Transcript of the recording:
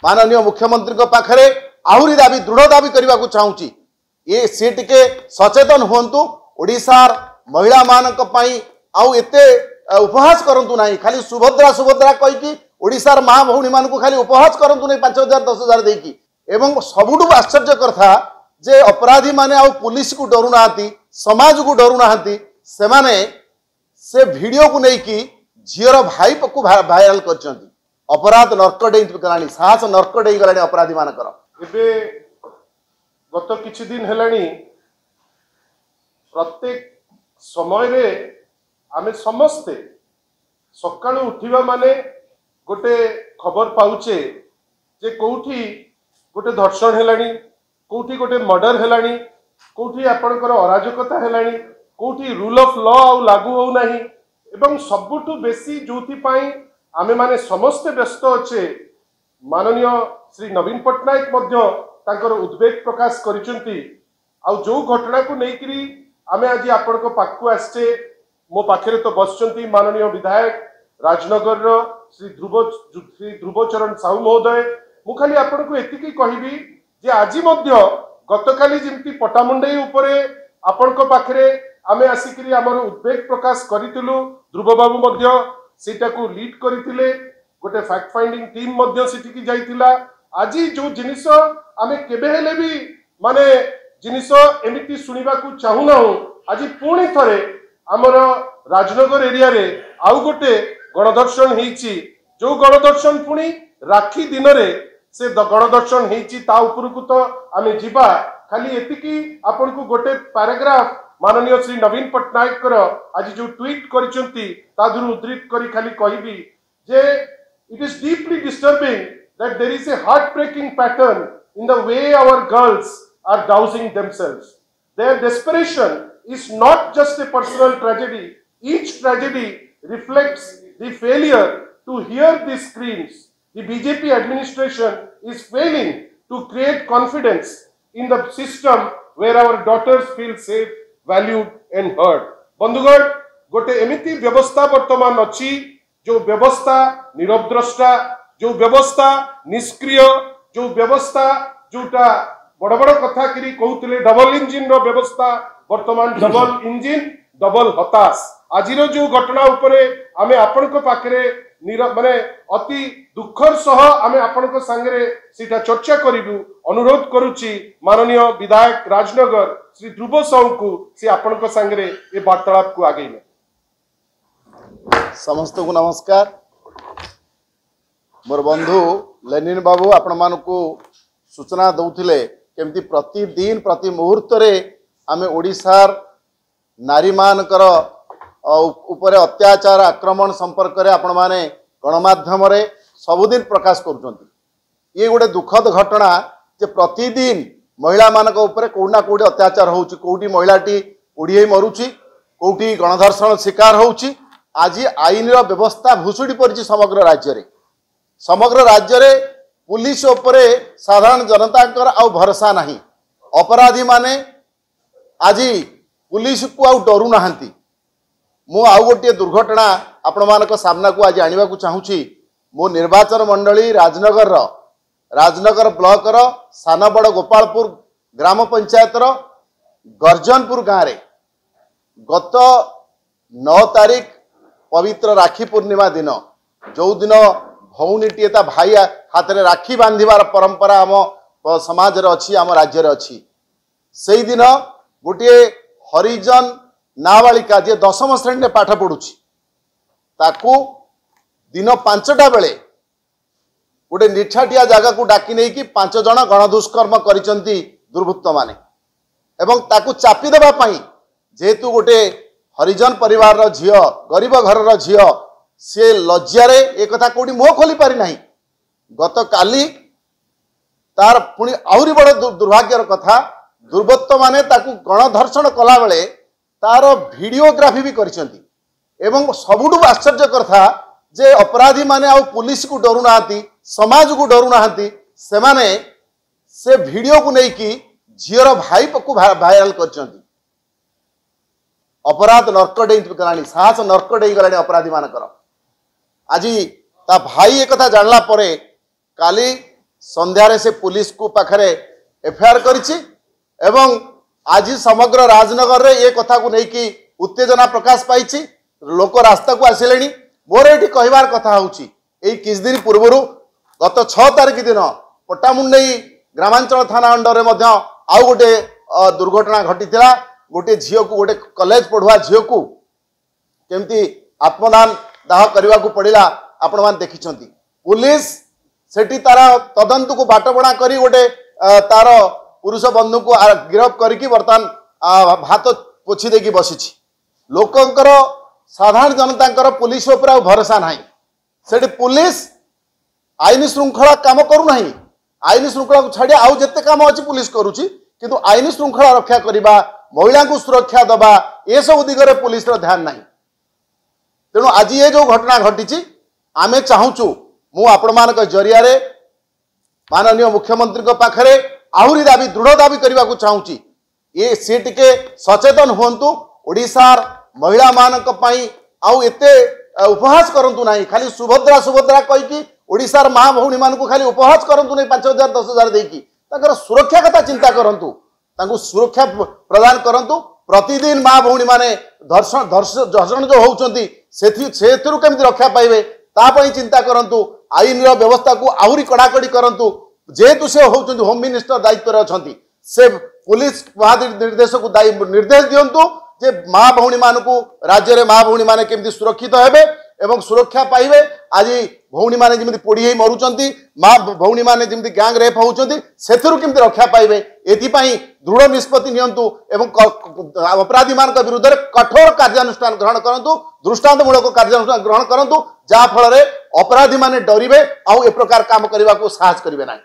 माननीय मुख्यमंत्री पाखरे आहुरी दाबी दृढ़ दाबी करने को चाहूँगी ये सी टिके सचेतन हुंतु ओडिशार महिला मानक पई आउ एते उपहास करंतु नाही खाली सुभद्रा सुभद्रा कहीकि ओडिशार माँ भौणी मानक खाली उपहास करंतु नहीं 5,000 10,000 देकी एवं सबुठु आश्चर्य कथा जे अपराधी माने आउ पुलिस को डरू नाहंती समाज को डरू नाहंती से वीडियो को लेकिन झीर भाई को भाइराल करछंती अपराध नर्क डेई गलानी साहस नर्क डेई गलानी अपराधी मानकर एबे गत किछि दिन हेलानी प्रत्येक समय रे आमे समस्ते सकाळु उठिबा माने गोटे खबर पाउचे जे कोठी गोटे धर्षण हेलानी कोठी गोटे मर्डर हेलानी कोठी आपणकर अराजकता हेलानी कोठी रूल ऑफ लॉ आउ लागू हो नाही एवं सबुठु बेसी जोथि पाई आमे माने समस्त व्यस्त अच्छे माननीय श्री नवीन पट्टनायक मध्य तांकर उद्वेग प्रकाश करिसंती आ जो घटना को लेकरी आमे आज आपण पाखु आसचे मो पाखरे तो बसचंती माननीय विधायक राजनगर रो श्री ध्रुवचरण साहू महोदय मु खाली आपण को एतिकी कहिबी जे आज मध्य गतकाली जेमती पटामुंडई उपरे आपण पाखरे आमे आसिकरी हमर उद्वेग प्रकाश करितलु ध्रुव बाबू मध्य सेटा को लीड करितिले गोटे फैक्ट फाइंडिंग टीम मध्य सेटिकी जाइतिला आज जो जिनिस आमे केबे हेले भी माने जिनिस एमिति सुनिबा को चाहू ना आज पुणी थरे हमर राजनगर एरिया रे आउ गोटे गणदर्शन हेची जो गणदर्शन पुणी राखी दिन रे से गणदर्शन हेची ता उपरकू तो आमे जिबा खाली एतिकी आपण को गोटे पैराग्राफ माननीय श्री नवीन पट्टनायक कर आज जो ट्वीट करिसंती तादुर उद्धृत करी खाली कहिबी जे it is deeply disturbing that there is a heartbreaking pattern in the way our girls are dousing themselves. Their desperation is not just a personal tragedy. Each tragedy reflects the failure to hear these screams. The BJP administration is failing to create confidence in the system where our daughters feel safe, valued and heard. बंधुगण गोटे एमिति व्यवस्था वर्तमान अच्छी जो व्यवस्था निरवद्रष्टा जो व्यवस्था निष्क्रिय जो व्यवस्था जोटा बड़ बड़ कथा करी कहते डबल इंजिन रो व्यवस्था वर्तमान डबल इंजिन डबल हताश आज जो घटना उपरे आमे आपण को पाखरे माने अति दुखर सह आमे आपण को संगे सीटा चर्चा करिबु अनुरोध करूची माननीय विधायक राजनगर श्री ध्रुव साहू को से आपण को संगे ए वार्तालाप को आगे समस्त को नमस्कार मोर बंधु लेनिन बाबू आपण मानकु सूचना दौथिले केमती प्रतिदिन प्रति मुहूर्त रे आमे ओडिशार नारी मानकर उपरे अत्याचार आक्रमण संपर्क रे आपण माने गणमाध्यम रे सबुदिन प्रकाश करूछंती ये गोटे दुखद घटना जे प्रतिदिन महिला मानक उपरे कोना कोडी अत्याचार होउची कोडी महिलाटी उड़िए मरुची कोटी गणधर्षण शिकार होउची आज आईन रो व्यवस्था भुसुडी परिची समग्र राज्य रे पुलिस उपरे साधारण जनता आउ भरोसा नहीं अपराधी माने आज पुलिस को आउ डरू नाहंती मु आउ गोटे दुर्घटना आपण मानक सामना को आज आनिबा को चाहूची मो निर्वाचन मंडली राजनगर ब्लॉक रो सानबड़ गोपालपुर ग्राम पंचायत रो गर्जनपुर गाँव रे गत 9 तारीख पवित्र राखी पूर्णिमा दिन जो दिन भौनीटी ता भाई हाथ में राखी बांधिबार परंपरा आम समाज रे अच्छी आम राज्य रे अच्छी से दिन गोटे हरिजन नाबालिका जे 10म श्रेणी पाठ पढ़ुची ताकू दिन 5टा बेले गोटे निठाटिया जगह को डाकी नहीं कि 5 जन गणदुष्कर्म करिसंती दुर्वृत्त माने एवं ताकू चापी देबा पई जेहेतु गोटे हरिजन परिवार रो झियो गरीब घर रो झियो से लज्जारे एक कथा कोडी मुह खोली पारि नाही गत काली तार पुणी आहुरी बड़ दुर्भाग्यर कथा दुर्वृत्त माने ताकू गणधर्षण कला बेले तार वीडियोग्राफी भी करिसंती एवं सबुठु आश्चर्य कथा जे अपराधी माने आउ पुलिस को डरू नाहंती समाज को डरू नाहंती से वीडियो को लेकिन झीर भाई को भाइराल करचंती अपराध नर्क डेई गलानी साहस नर्क डेई गलानी अपराधी मानकर आज ता भाई एक कथा जानला परे काली संध्यारे से पुलिस को पाखरे एफआईआर करिछि एवं आज समग्र राजनगर रे ये कथा को नहीं कि उत्तेजना प्रकाश पाई लोक रास्ता को आसिले मोर ये कहबार कथा होची किछ दिन पूर्व गत 6 तारिख दिन पट्टामुंडई ग्रामांचल थाना अंडर में आउ गोटे दुर्घटना घटी गोटे झील को गोटे कॉलेज पढ़ुआ झील को केमती आत्मदान दाह करने को पड़ा आपण मैंने देखी पुलिस सेठी तार तदंत को बाटबणा करी गोटे तार पुरुष बंधु को गिरफ्त करके बर्तमान हाथ पोछि देकी बसी लोकंकर साधारण जनता पुलिस उपर भरोसा नहीं सेठी पुलिस आईन श्रृंखला काम करूना आईन श्रृंखला को छाड़ी आउ जिते काम अच्छी पुलिस करुच्ची किंतु आईन श्रृंखला रक्षा करने महिला को सुरक्षा दबा ये सब दिगरे पुलिस ध्यान नहीं तेणु आज ये जो घटना घटी आमे चाहूचु मु आपण मान जरिया माननीय मुख्यमंत्री पाखरे आहुरी दाबी दृढ़ दाबी करने को चाहूँगी ये सी टिके सचेतन हुंतु ओडिशार महिला मानक पई आउ एते उपहास करंतु नहीं खाली सुभद्रा सुभद्रा कहीकि ओडिशार माँ भौणी मान को खाली उपहास करंतु नहीं 5,000 10,000 देकी ताकर सुरक्षा कथा चिंता करंतु तांको सुरक्षा प्रदान करंतु प्रतिदिन माँ भौणी माने धर्षण जो होउचंती सेथिरु केमति रक्षा पाइबे तापई चिंता करंतु आईन व्यवस्था को आहुरी कड़ाकड़ी करंतु जेहेतु से होउचंती होम मिनिस्टर दायित्व अछंती से पुलिस महानिर्देशक को निर्देश दियंतु जे माँ भौणी मान को राज्य रे माँ भौणी माने केमति सुरक्षित हेबे एवं सुरक्षा पाइबे आज भौणी माने जमी पोड़ी मरुचंती माँ भौणी माने जमी गैंग रेप होउचंती सेथिरु केमति रक्षा पाइबे एथिपाई दृढ़ निष्पत्ति नियंतु एवं अपराधी मान विरुद्ध में कठोर कार्यानुष्ठान ग्रहण करंतु दृष्टांतमूलक कार्यानुष्ठान ग्रहण करंतु जा फल अपराधी माने डरिबे आउ ए प्रकार काम करने को साहस करिवे नाही।